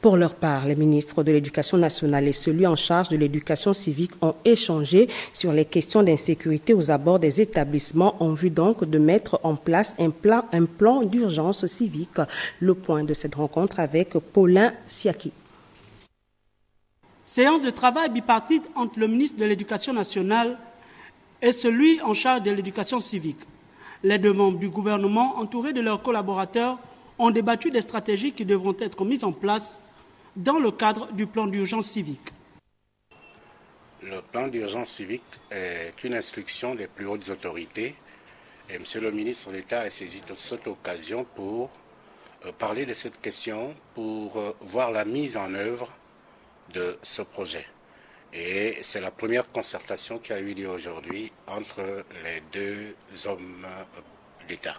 Pour leur part, les ministres de l'Éducation nationale et celui en charge de l'éducation civique ont échangé sur les questions d'insécurité aux abords des établissements en vue donc de mettre en place un plan d'urgence civique. Le point de cette rencontre avec Paulin Siaki. Séance de travail bipartite entre le ministre de l'Éducation nationale et celui en charge de l'éducation civique. Les deux membres du gouvernement, entourés de leurs collaborateurs, ont débattu des stratégies qui devront être mises en place dans le cadre du plan d'urgence civique. Le plan d'urgence civique est une instruction des plus hautes autorités et M. le ministre d'État a saisi de cette occasion pour parler de cette question, pour voir la mise en œuvre de ce projet. Et c'est la première concertation qui a eu lieu aujourd'hui entre les deux hommes d'État.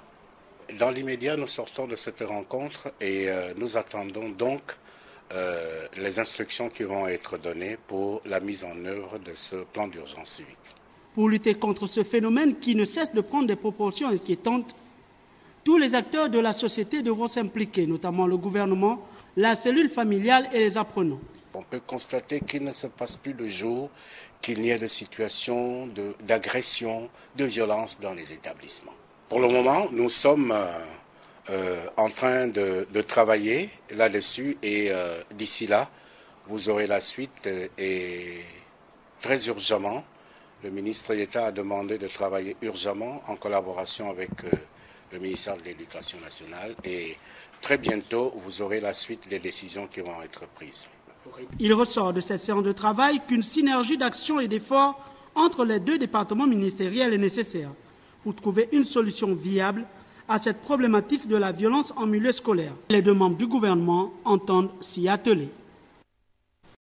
Dans l'immédiat, nous sortons de cette rencontre et nous attendons donc les instructions qui vont être données pour la mise en œuvre de ce plan d'urgence civique. Pour lutter contre ce phénomène qui ne cesse de prendre des proportions inquiétantes, tous les acteurs de la société devront s'impliquer, notamment le gouvernement, la cellule familiale et les apprenants. On peut constater qu'il ne se passe plus de jour qu'il n'y ait de situations d'agression, de violence dans les établissements. Pour le moment, nous sommes en train de travailler là-dessus et d'ici là, vous aurez la suite et très urgemment, le ministre d'État a demandé de travailler urgemment en collaboration avec le ministère de l'Éducation nationale et très bientôt, vous aurez la suite des décisions qui vont être prises. Il ressort de cette séance de travail qu'une synergie d'action et d'efforts entre les deux départements ministériels est nécessaire pour trouver une solution viable à cette problématique de la violence en milieu scolaire. Les deux membres du gouvernement entendent s'y atteler.